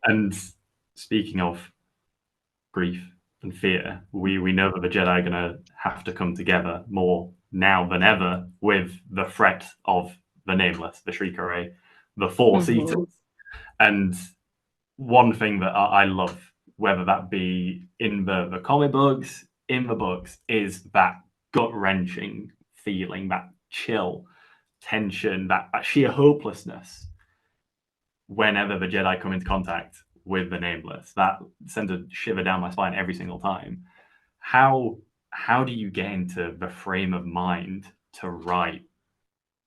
And speaking of grief and fear, we know that the Jedi are going to have to come together more now than ever with the threat of the Nameless, the Shriek Array, the Force Eaters. And one thing that I love, whether that be in the comic books, in the books, is that gut-wrenching feeling, that chill, tension, that sheer hopelessness whenever the Jedi come into contact with the Nameless. That sends a shiver down my spine every single time. How do you get into the frame of mind to write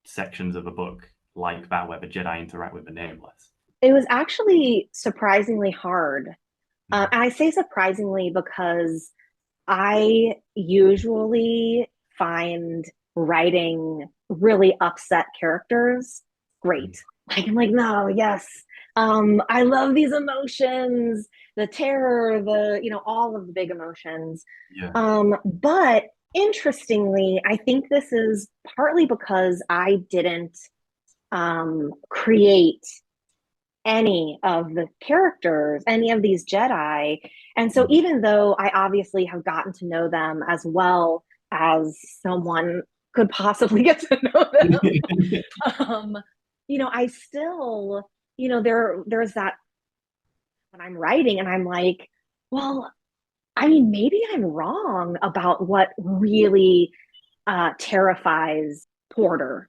sections of a book like that where the Jedi interact with the Nameless? It was actually surprisingly hard. And I say surprisingly because I usually find writing really upset characters great. Like, I'm like, no, yes. I love these emotions, the terror, all of the big emotions. Yeah. But interestingly, I think this is partly because I didn't create any of the characters, any of these Jedi. And so even though I obviously have gotten to know them as well as someone could possibly get to know them, I still, there's that when I'm writing and I'm like, well, I mean, maybe I'm wrong about what really terrifies Porter.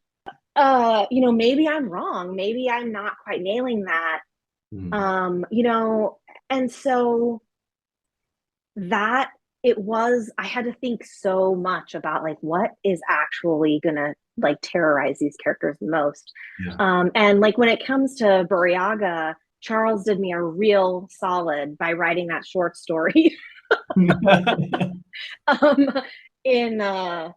Maybe I'm wrong. Maybe I'm not quite nailing that. And so that I had to think so much about like what is actually gonna like terrorize these characters the most. Yeah. And like when it comes to Buryaga, Charles did me a real solid by writing that short story in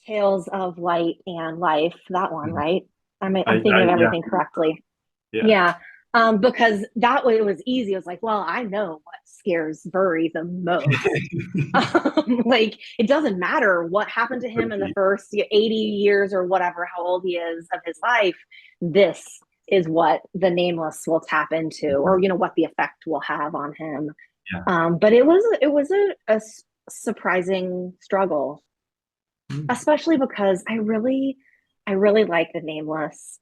Tales of Light and Life, that one, right? I'm thinking of everything correctly. Yeah. Because that way it was easy. It was like, well, I know what scares Burry the most. Like, it doesn't matter what happened to him in the first 80 years or whatever, how old he is of his life. This is what the Nameless will tap into, or, what the effect will have on him. Yeah. But it was a surprising struggle, especially because I really like the Nameless.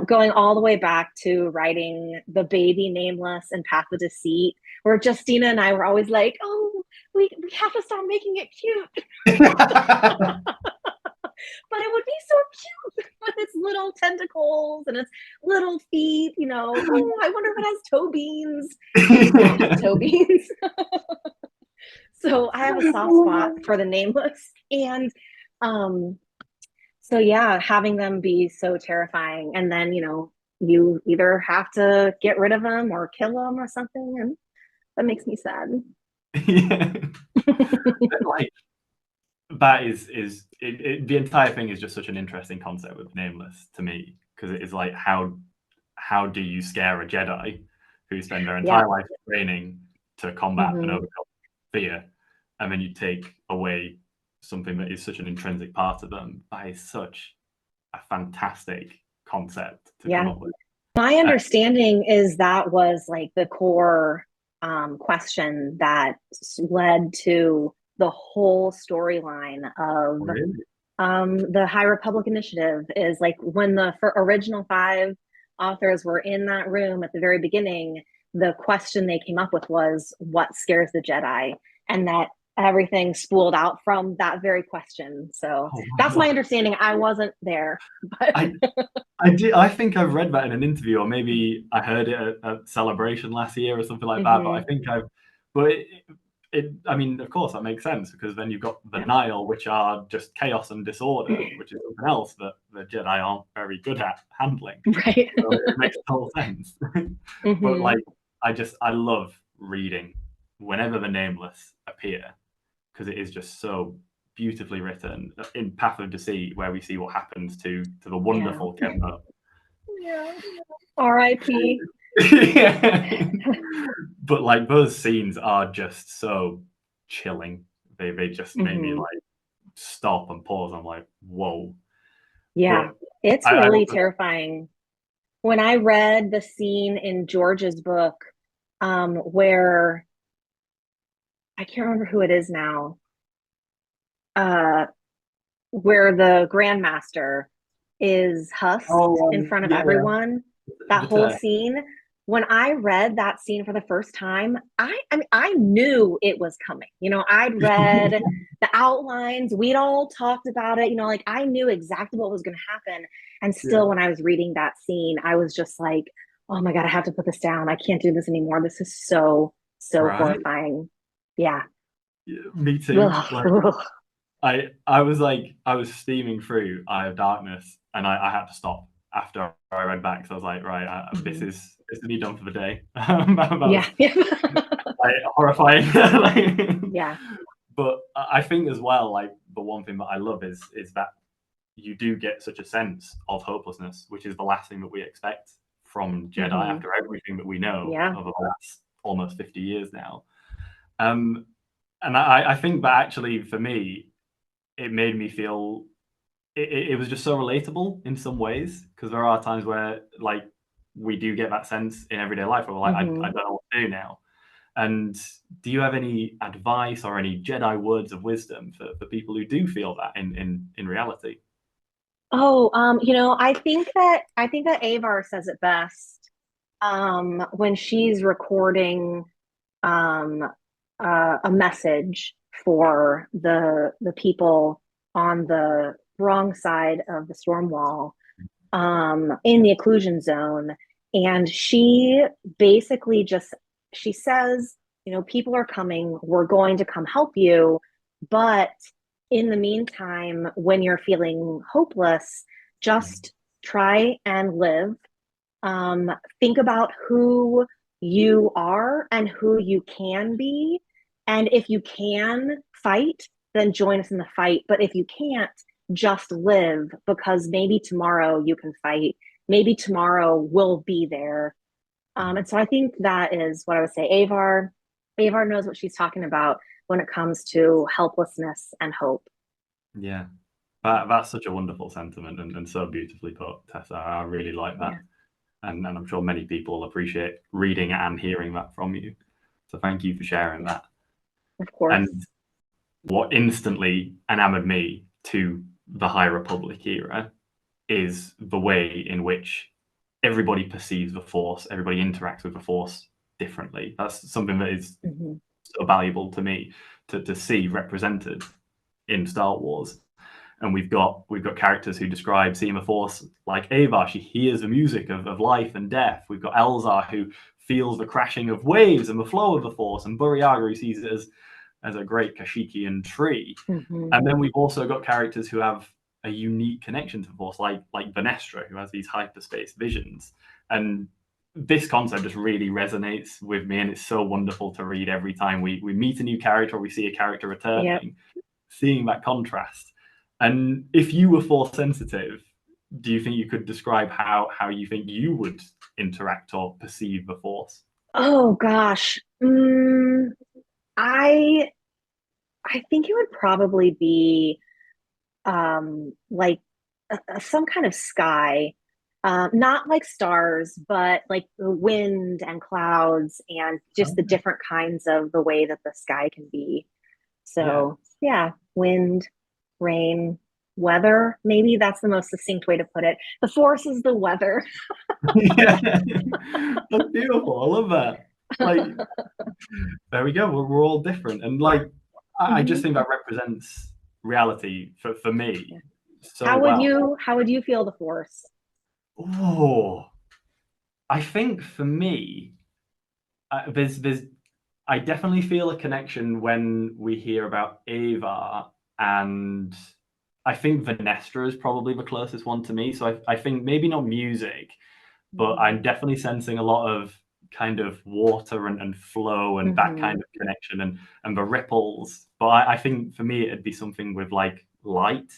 Going all the way back to writing the baby Nameless and Path of Deceit, where Justina and I were always like, oh, we have to stop making it cute. But it would be so cute with its little tentacles and its little feet, Oh, I wonder if it has toe beans. It doesn't have toe beans. So I have a soft spot for the Nameless. And so yeah, having them be so terrifying, and then you either have to get rid of them or kill them or something, and that makes me sad. Yeah. Like that is the entire thing is just such an interesting concept with Nameless to me, because it is like how do you scare a Jedi who spend their entire life training to combat and overcome fear, and then you take away something that is such an intrinsic part of them. That is such a fantastic concept to come up with. My understanding is that was like the core question that led to the whole storyline of the High Republic Initiative, is like when the original 5 authors were in that room at the very beginning, the question they came up with was, what scares the Jedi? And that everything spooled out from that very question. So that's my understanding. I wasn't there, but I think I've read that in an interview, or maybe I heard it at Celebration last year or something like that. But I think I mean, of course, that makes sense, because then you've got the Nile, which are just chaos and disorder, which is something else that the Jedi aren't very good at handling. Right. So it makes total sense. But like, I love reading whenever the Nameless appear, because it is just so beautifully written. In Path of Deceit, where we see what happens to the wonderful Kemba. Yeah. R.I.P. But like, those scenes are just so chilling. They just made me like stop and pause. I'm like, whoa. Yeah, it's really terrifying. When I read the scene in George's book where I can't remember who it is now, uh, where the Grandmaster is husked Oh, in front of yeah, yeah. everyone. That The whole Turk. scene. When I read that scene for the first time, I mean, I knew it was coming. You know, I'd read the outlines. We'd all talked about it. You know, like I knew exactly what was going to happen. And Yeah. still, when I was reading that scene, I was just like, "Oh my God, I have to put this down. I can't do this anymore. This is so Right. horrifying." Yeah. Yeah, me too. Like Ugh. I was steaming through Eye of Darkness, and I had to stop after I read back. So I was like, right, Mhm. this is me done for the day. That Yeah. was like horrifying. Like, Yeah. but I think as well, like the one thing that I love is that you do get such a sense of hopelessness, which is the last thing that we expect from Jedi Hmm. after everything that we know Yeah. over the last almost 50 years now. Um, and I think that actually for me, it made me feel it was just so relatable in some ways because there are times where like we do get that sense in everyday life where we're like, I Hmm. don't know what to do now. And do you have any advice or any Jedi words of wisdom for people who do feel that in reality? Oh, I think that Avar says it best when she's recording um, a message for the people on the wrong side of the storm wall in the occlusion zone, and she basically just she says, you know, people are coming. We're going to come help you, but in the meantime, when you're feeling hopeless, just try and live. Um, think about who you are and who you can be. And if you can fight, then join us in the fight. But if you can't, just live because maybe tomorrow you can fight. Maybe tomorrow we'll be there. And so I think that is what I would say. Avar knows what she's talking about when it comes to helplessness and hope. Yeah, that's such a wonderful sentiment and so beautifully put, Tessa. I really like that. Yeah, And I'm sure many people appreciate reading and hearing that from you. So thank you for sharing that. of course. And what instantly enamored me to the High Republic era is the way in which everybody perceives the Force, everybody interacts with the Force differently. That's something that is Hmm. so valuable to me to see represented in Star Wars. And we've got characters who describe seeing the Force like Ava. She hears the music of life and death. We've got Elzar who feels the crashing of waves and the flow of the Force, and Burryaga who sees it as a great Kashyyykian tree. Hmm. And then we've also got characters who have a unique connection to the Force, like Vernestra, who has these hyperspace visions. And this concept just really resonates with me, and it's so wonderful to read every time we meet a new character or we see a character Yep. returning, seeing that contrast. And if you were Force sensitive, do you think you could describe how you think you would interact or perceive the Force? Oh gosh. I I think it would probably be like some kind of sky, not like stars, but like the wind and clouds and just the different kinds of the way that the sky can be. Yeah. So yeah, wind, rain, weather. Maybe that's the most succinct way to put it. The force is the weather. Yeah. That's beautiful. I love that. Like, there we go. We're all different. And like, I just Mhm. think that represents reality for me Yeah. so well. How would you feel the force? Oh, I think for me, there's I definitely feel a connection when we hear about Ava, and I think Vernestra is probably the closest one to me. So I think maybe not music, but I'm Mhm. definitely sensing a lot of kind of water and flow and that kind Mhm. of connection and the ripples. But I think for me it'd be something with like light.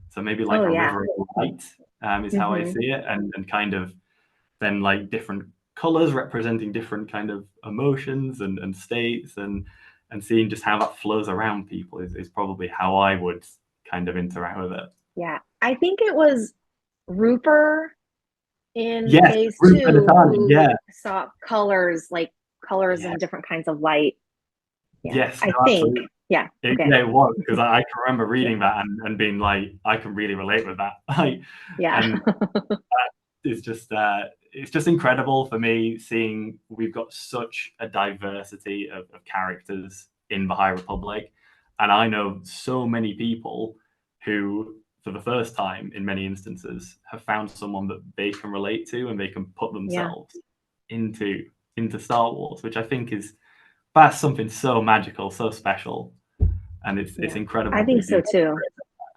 So maybe like Oh a yeah. river of light is how I Mhm. see it, and kind of then like different colors representing different kind of emotions and states and seeing just how that flows around people is probably how I would kind of interact with it. Yeah. I think it was Rooper in Yes, phase Ruth two Benatani, who yeah. saw colors like colors and different kinds of light. Yeah, Yes, I no, think. absolutely. Yeah. Okay. Yeah, it was, because I can remember reading that and being like, I can really relate with that. Like, Yeah. and it's just incredible for me seeing we've got such a diversity of characters in the High Republic, and I know so many people who, for the first time in many instances, have found someone that they can relate to and they can put themselves into Star Wars, which I think that's something so magical, so special, and it's incredible. I think so too.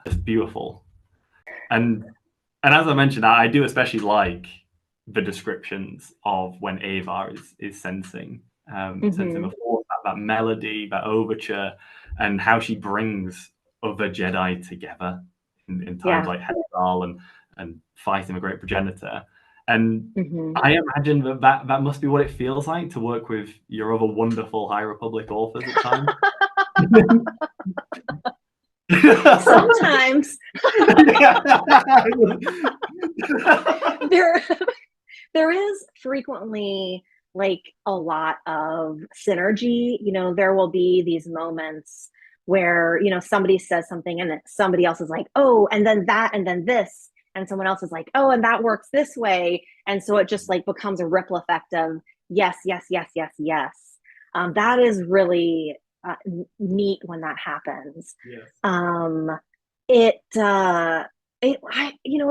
It's beautiful, and as I mentioned, I do especially like the descriptions of when Avar is sensing the Force, that melody, that overture, and how she brings other Jedi together in times like Hexal and fighting the Great Progenitor. And I imagine that must be what it feels like to work with your other wonderful High Republic authors at times. Sometimes there is frequently like a lot of synergy. There will be these moments where somebody says something and then somebody else is like, oh, and then that, and then this, and someone else is like, oh, and that works this way, and so it just like becomes a ripple effect of yes, yes, yes, yes, yes. That is really neat when that happens. It'd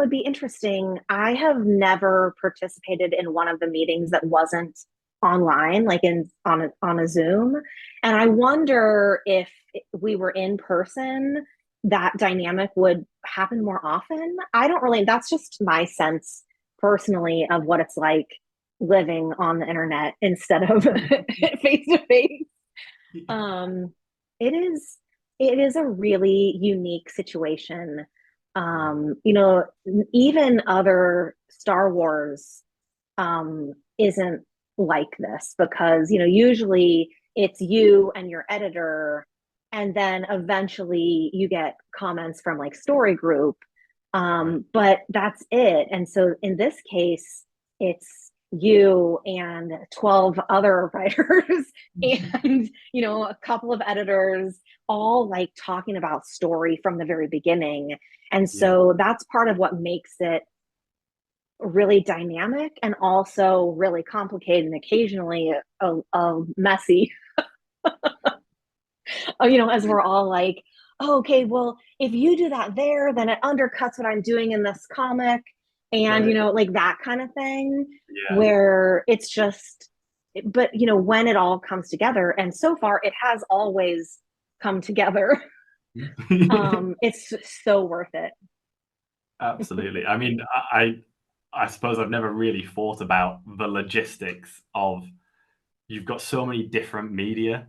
be interesting. I have never participated in one of the meetings that wasn't online, like on a Zoom, and I wonder if we were in person, that dynamic would happen more often. I don't really. That's just my sense personally of what it's like living on the internet instead of face to face. It is a really unique situation. Even other Star Wars isn't like this, because usually it's you and your editor, and then eventually you get comments from like story group, but that's it. And so in this case, it's you and 12 other writers and a couple of editors, all like talking about story from the very beginning. And so that's part of what makes it really dynamic, and also really complicated, and occasionally a messy. As we're all like, oh, okay, well, if you do that there, then it undercuts what I'm doing in this comic, and like that kind of thing, where it's just, but when it all comes together, and so far it has always come together, it's so worth it. Absolutely. I mean, I suppose I've never really thought about the logistics of, you've got so many different media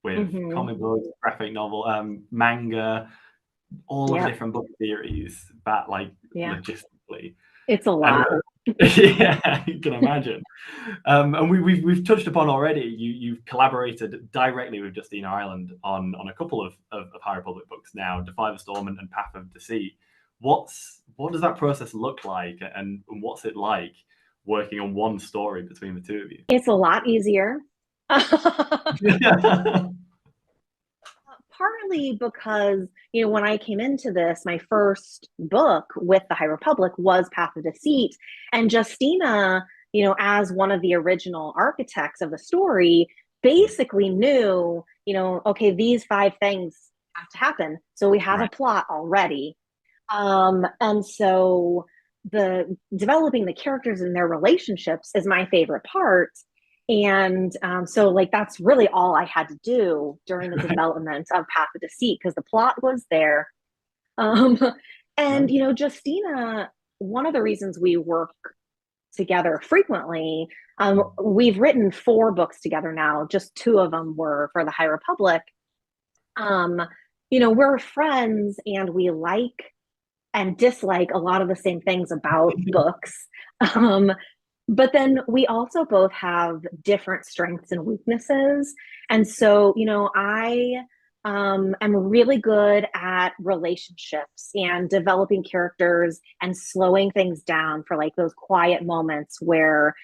with comic books, graphic novel, manga, all of the different book series, that like logistically, it's a lot. Yeah, you can imagine. And we've touched upon already, you've collaborated directly with Justina Ireland on a couple of High Republic books now, Defy the Storm and Path of Deceit. What does that process look like, and what's it like working on one story between the two of you? It's a lot easier. Partly because, when I came into this, my first book with the High Republic was Path of Deceit. And Justina, as one of the original architects of the story, basically knew, okay, these 5 things have to happen. So we have a plot already. And so the developing the characters and their relationships is my favorite part. And so like that's really all I had to do during the development of Path of Deceit, because the plot was there. And Justina, one of the reasons we work together frequently, we've written 4 books together now, just 2 of them were for the High Republic. We're friends, and we like and dislike a lot of the same things about books. But then we also both have different strengths and weaknesses. And so, I am really good at relationships and developing characters and slowing things down for like those quiet moments where,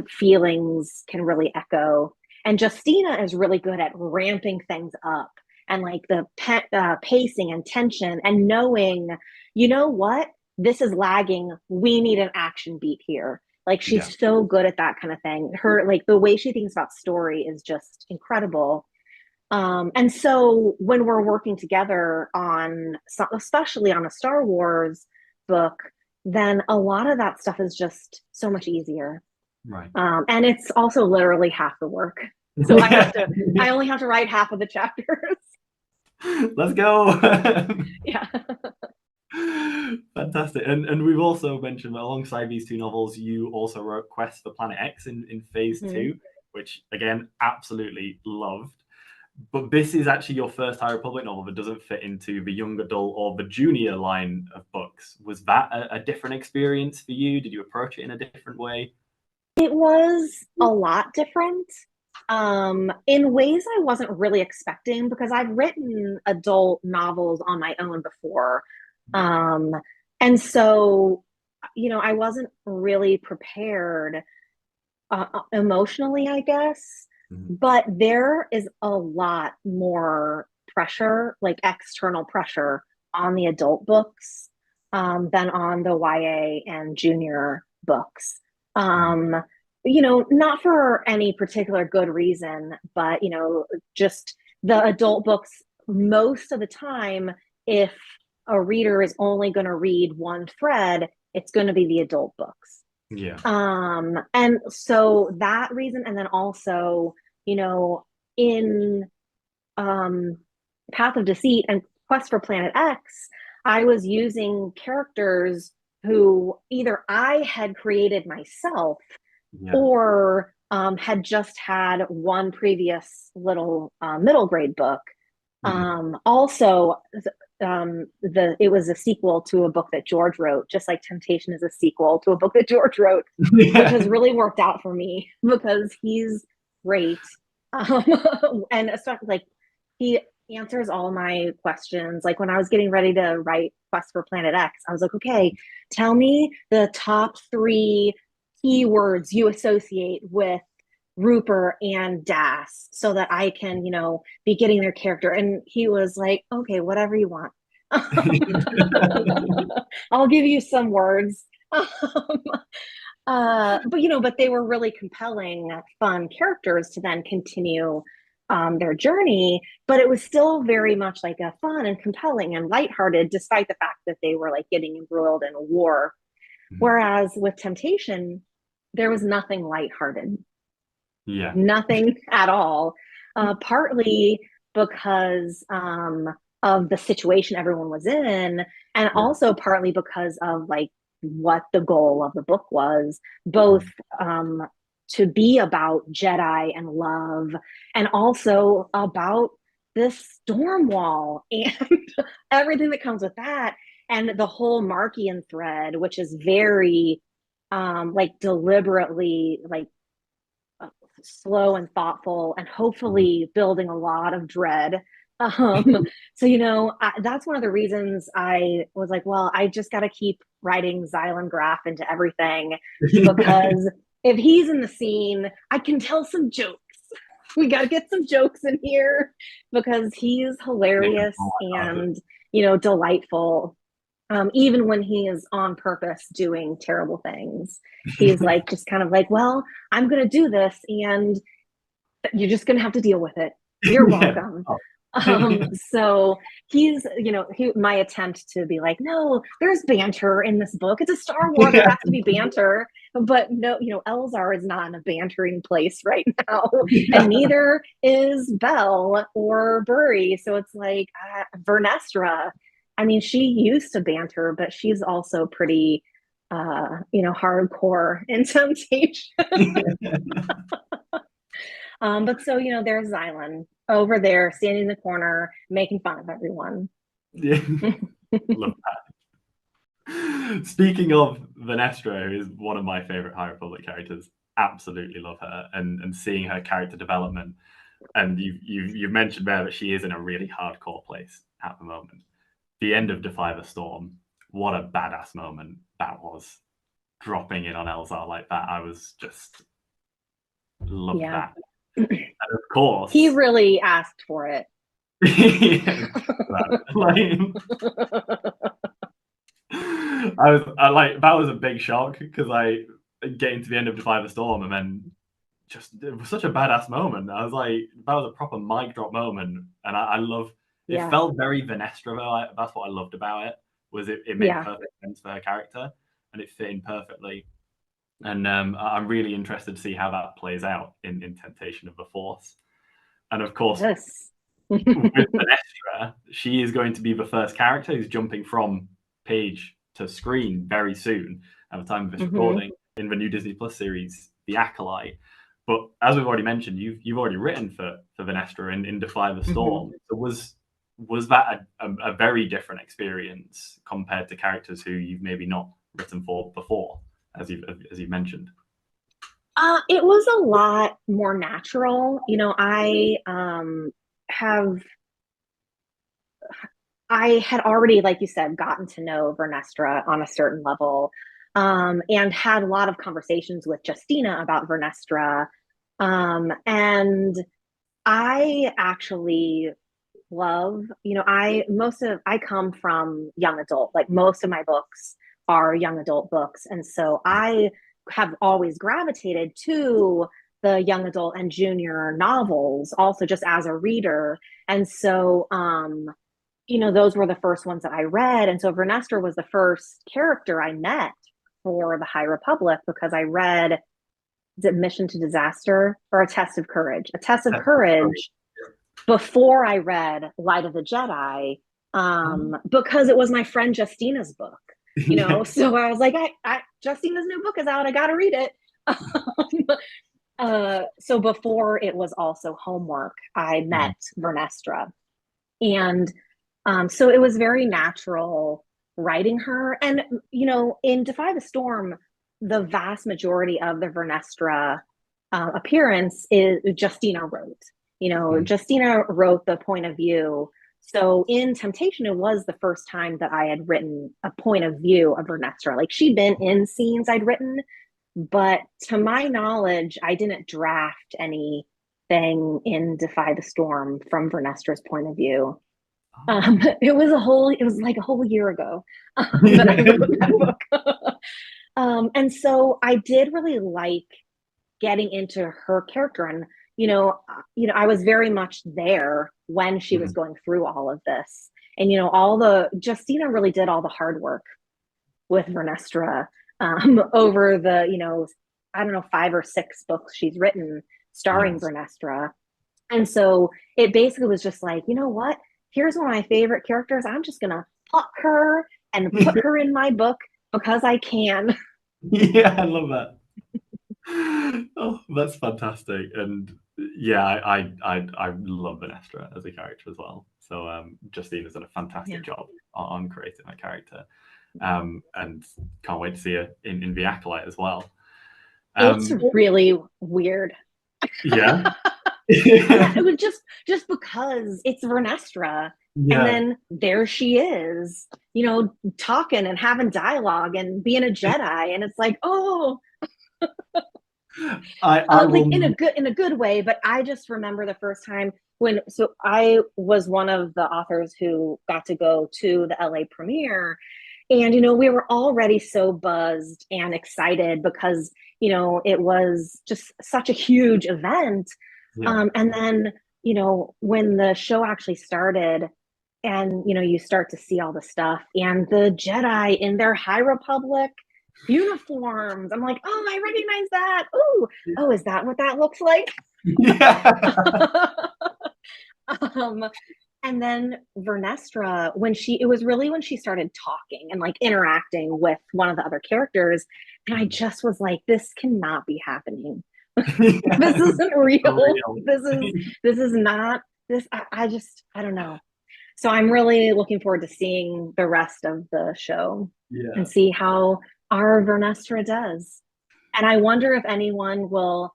feelings can really echo. And Justina is really good at ramping things up and like the pacing and tension and knowing, you know what, this is lagging. We need an action beat here. Like she's so good at that kind of thing. Her like the way she thinks about story is just incredible. And so when we're working together on, especially on a Star Wars book, then a lot of that stuff is just so much easier. Right. And it's also literally half the work. So I only have to write half of the chapters. Let's go. Yeah. Fantastic. And we've also mentioned that alongside these two novels, you also wrote Quest for Planet X in phase 2, which again, absolutely loved. But this is actually your first High Republic novel that doesn't fit into the young adult or the junior line of books. Was that a different experience for you? Did you approach it in a different way? It was a lot different. In ways I wasn't really expecting because I've written adult novels on my own before. And so, I wasn't really prepared emotionally, I guess. But there is a lot more pressure, like external pressure on the adult books than on the YA and junior books. Not for any particular good reason, but, just the adult books, most of the time, if a reader is only going to read one thread, it's going to be the adult books. Yeah. And so that reason, and then also, in Path of Deceit and Quest for Planet X, I was using characters who either I had created myself or had just had one previous little middle grade book. Also, it was a sequel to a book that George wrote, just like Temptation is a sequel to a book that George wrote, which has really worked out for me because he's great. And especially like he answers all my questions. Like when I was getting ready to write Quest for Planet X, I was like, okay, tell me the top 3 keywords you associate with Rupert and Das so that I can, be getting their character. And he was like, okay, whatever you want. I'll give you some words. But they were really compelling, fun characters to then continue their journey. But it was still very much like a fun and compelling and lighthearted, despite the fact that they were like getting embroiled in a war. Whereas with Temptation, there was nothing lighthearted. Yeah. Nothing at all. Partly because of the situation everyone was in, and also partly because of like what the goal of the book was, both to be about Jedi and love, and also about this storm wall and everything that comes with that, and the whole Markian thread, which is very like deliberately like slow and thoughtful and hopefully building a lot of dread. So that's one of the reasons I was like, well, I just got to keep writing Xylem Graf into everything because if he's in the scene, I can tell some jokes. We got to get some jokes in here because he's hilarious and delightful. Even when he is on purpose doing terrible things, he's like just kind of like, well, I'm gonna do this and you're just gonna have to deal with it. You're welcome. So he's my attempt to be like, no, there's banter in this book. It's a Star Wars, there has to be banter. But no, Elzar is not in a bantering place right now. And neither is Belle or Burry. So it's like Vernestra. I mean, she used to banter, but she's also pretty, hardcore in Temptation. But so, there's Xylan over there standing in the corner, making fun of everyone. Yeah. Love that. Speaking of Vernestra, who is one of my favorite High Republic characters, absolutely love her and seeing her character development. And you've mentioned there that she is in a really hardcore place at the moment. The end of Defy the Storm, what a badass moment that was. Dropping in on Elzar like that, I was just loved that. And of course, he really asked for it. That was a big shock, because I getting to the end of Defy the Storm and then just, it was such a badass moment. I was like, that was a proper mic drop moment, and I love. It felt very Vernestra though. That's what I loved about it. Was it made perfect sense for her character, and it fit in perfectly. And I'm really interested to see how that plays out in Temptation of the Force. And of course, with Vernestra, she is going to be the first character who's jumping from page to screen very soon at the time of this recording in the new Disney Plus series, The Acolyte. But as we've already mentioned, you've already written for Vernestra in Defy the Storm. So was that a very different experience compared to characters who you've maybe not written for before, as you mentioned? It was a lot more natural. You know, I had already, like you said, gotten to know Vernestra on a certain level, and had a lot of conversations with Justina about Vernestra. And I actually love, you know, I come from young adult, like most of my books are young adult books. And so I have always gravitated to the young adult and junior novels also, just as a reader. And so, you know, those were the first ones that I read. And so Vernestra was the first character I met for the High Republic, because I read, is it Mission to Disaster or A Test of Courage? A Test of Courage before I read Light of the Jedi, because it was my friend Justina's book, you know. So I was like, Justina's new book is out, I gotta read it. So before it was also homework, I met Vernestra, and so it was very natural writing her. And you know, in Defy the Storm, the vast majority of the Vernestra appearance is Justina wrote. You know, Justina wrote the point of view. So in Temptation, it was the first time that I had written a point of view of Vernestra. Like, she'd been in scenes I'd written, but to my knowledge, I didn't draft anything in Defy the Storm from Vernestra's point of view. It was like a whole year ago that I wrote that book. And so I did really like getting into her character. And you know, I was very much there when she was going through all of this. And you know, Justina really did all the hard work with Vernestra over the, you know, I don't know, 5 or 6 books she's written starring Vernestra. And so it basically was just like, you know what? Here's one of my favorite characters. I'm just gonna pluck her and put her in my book because I can. Yeah, I love that. Oh, that's fantastic. And yeah, I love Vernestra as a character as well. So Justina's done a fantastic job on creating that character. And can't wait to see her in The Acolyte as well. It's really weird. Yeah. It was just because it's Vernestra. And then there she is, you know, talking and having dialogue and being a Jedi. And it's like, oh, like in a good way. But I just remember the first time so I was one of the authors who got to go to the LA premiere. And, you know, we were already so buzzed and excited because, you know, it was just such a huge event. And then, you know, when the show actually started and, you know, you start to see all the stuff and the Jedi in their High Republic uniforms, I'm like, oh, I recognize that. Oh, is that what that looks like? Yeah. And then Vernestra, when she started talking and like interacting with one of the other characters, and I just was like, this cannot be happening. This isn't real. This is not this. I don't know. So I'm really looking forward to seeing the rest of the show and see how our Vernestra does. And I wonder if anyone will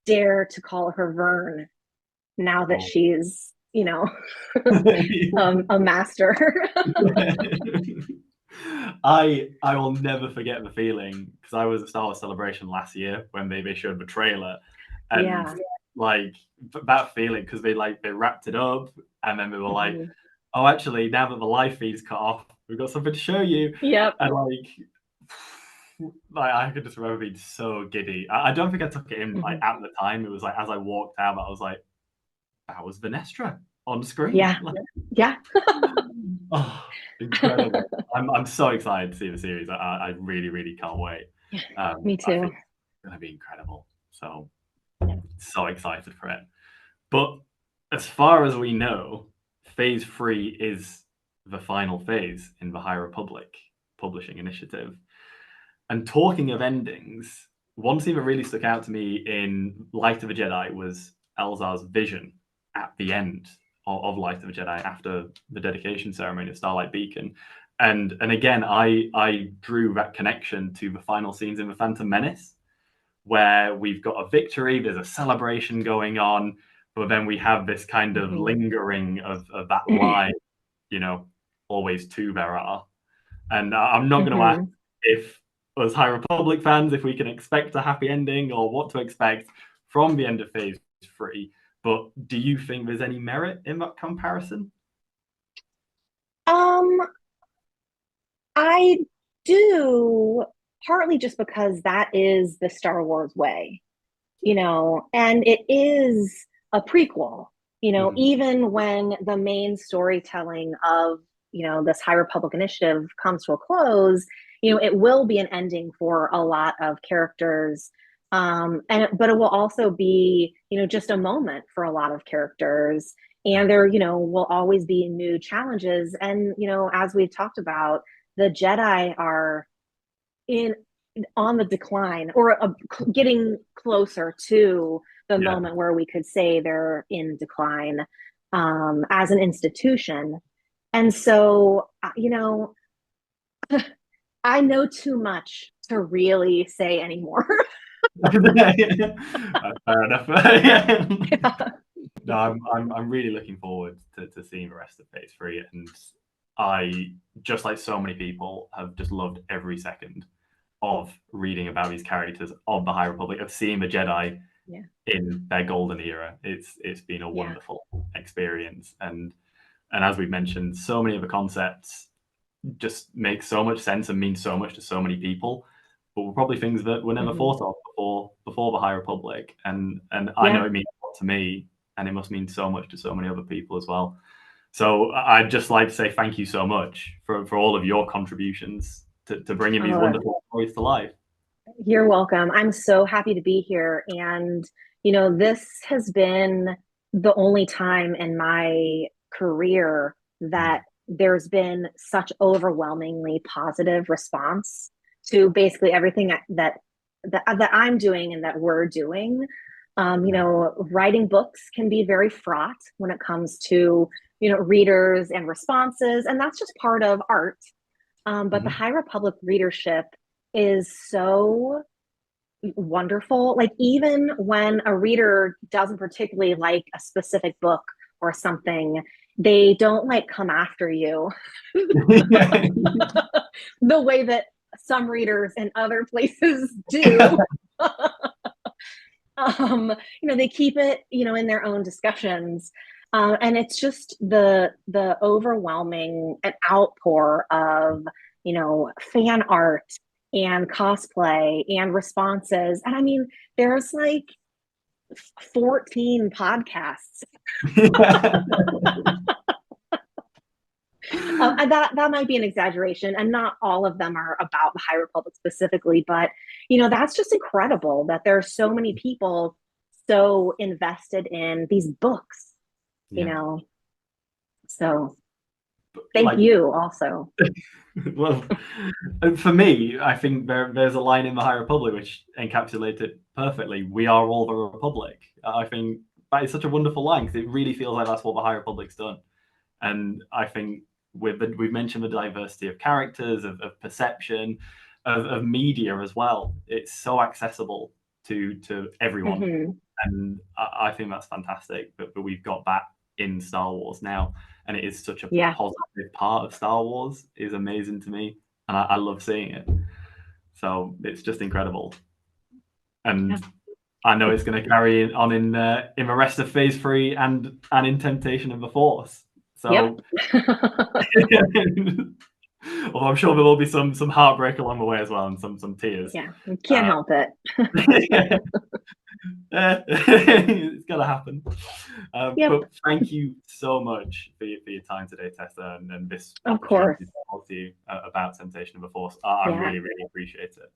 dare to call her Vern now that Oh. she's, a master. I will never forget the feeling, because I was at Star Wars Celebration last year when they showed the trailer, and Yeah. like that feeling, because they wrapped it up and then they were like, Mhm. oh, actually, now that the live feed's cut off, we've got something to show you. Yep. And like I could just remember being so giddy. I don't think I took it in like at the time. It was like as I walked out, I was like, that was Vernestra on screen. Yeah. Like, Yeah. oh, incredible. I'm so excited to see the series. I really, really can't wait. Me I too. think it's gonna be incredible. So excited for it. But as far as we know, Phase 3 is the final phase in the High Republic publishing initiative. And talking of endings, one scene that really stuck out to me in Light of the Jedi was Elzar's vision at the end of Light of the Jedi after the dedication ceremony of Starlight Beacon. And again, I drew that connection to the final scenes in The Phantom Menace, where we've got a victory, there's a celebration going on, but then we have this kind of lingering of that line, always two there are. And I'm not going to ask if us High Republic fans, if we can expect a happy ending or what to expect from the end of Phase 3, but do you think there's any merit in that comparison? I do, partly just because that is the Star Wars way, and it is a prequel, even when the main storytelling of, this High Republic initiative comes to a close, it will be an ending for a lot of characters. But it will also be, just a moment for a lot of characters. And there, will always be new challenges. And, as we've talked about, the Jedi are in on the decline, or getting closer to the moment where we could say they're in decline, as an institution. And so, I know too much to really say anymore. Fair enough. Yeah. No, I'm really looking forward to seeing the rest of Phase 3, and I, just like so many people, have just loved every second of reading about these characters of the High Republic, of seeing the Jedi in their golden era. It's been a wonderful experience, and as we've mentioned, so many of the concepts just make so much sense and mean so much to so many people, but were probably things that were never thought of before the High Republic, and I know it means a lot to me, and it must mean so much to so many other people as well. So I'd just like to say thank you so much for all of your contributions to bringing these wonderful stories to life. You're welcome. I'm so happy to be here. And, this has been the only time in my career that there's been such overwhelmingly positive response to basically everything that I'm doing and that we're doing. Writing books can be very fraught when it comes to, readers and responses, and that's just part of art. But the High Republic readership is so wonderful. Like, even when a reader doesn't particularly like a specific book or something, they don't come after you the way that some readers in other places do. They keep it, in their own discussions. And it's just the overwhelming outpour of, fan art and cosplay and responses. And I mean, there's 14 podcasts. And that might be an exaggeration, and not all of them are about the High Republic specifically, but that's just incredible that there are so many people so invested in these books, so thank you also. Well, for me, I think there's a line in the High Republic which encapsulates it perfectly. We are all the Republic. I think that is such a wonderful line, because it really feels like that's what the High Republic's done. And I think we've mentioned the diversity of characters, of perception, of media as well. It's so accessible to everyone. And I think that's fantastic. But we've got that in Star Wars now, and it is such a Yeah. positive part of Star Wars. Is amazing to me, and I love seeing it. So it's just incredible. And Yeah. I know it's going to carry on in the rest of Phase 3 and in Temptation of the Force. So, well, I'm sure there will be some heartbreak along the way as well, and some tears. Yeah, you can't help it. It's gonna happen. Yep. But thank you so much for your time today, Tessa, and this Of course. opportunity to talk to you about Temptation of the Force. I really appreciate it.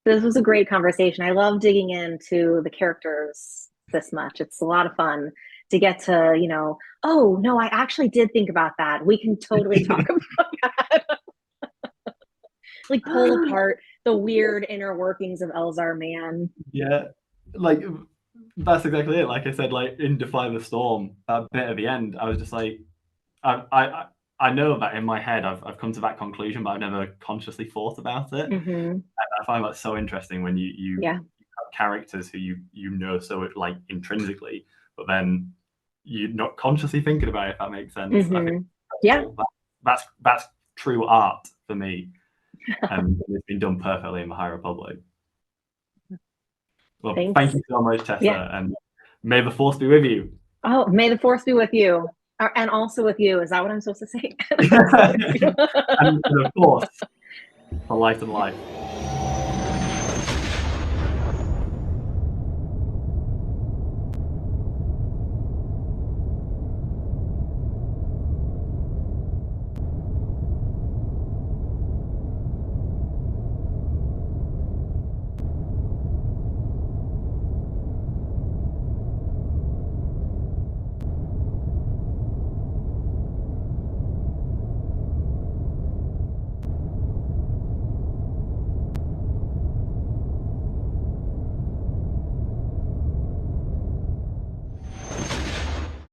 This was a great conversation. I love digging into the characters this much. It's a lot of fun to get to, you know, oh no, I actually did think about that. We can totally talk about that. Like pull apart the weird inner workings of Elzar Mann. Yeah, like that's exactly it. Like I said, like in Defy the Storm, that bit at the end, I was just like, I know that in my head I've come to that conclusion, but I've never consciously thought about it. Mm-hmm. And I find that so interesting when you have characters who you know so like intrinsically, but then you're not consciously thinking about it, if that makes sense. Mm-hmm. I think that's true art for me. And it's been done perfectly in the High Republic. Well, thank you so much, Tessa, and may the Force be with you. Oh, may the Force be with you, and also with you. Is that what I'm supposed to say? And of course, for light and life.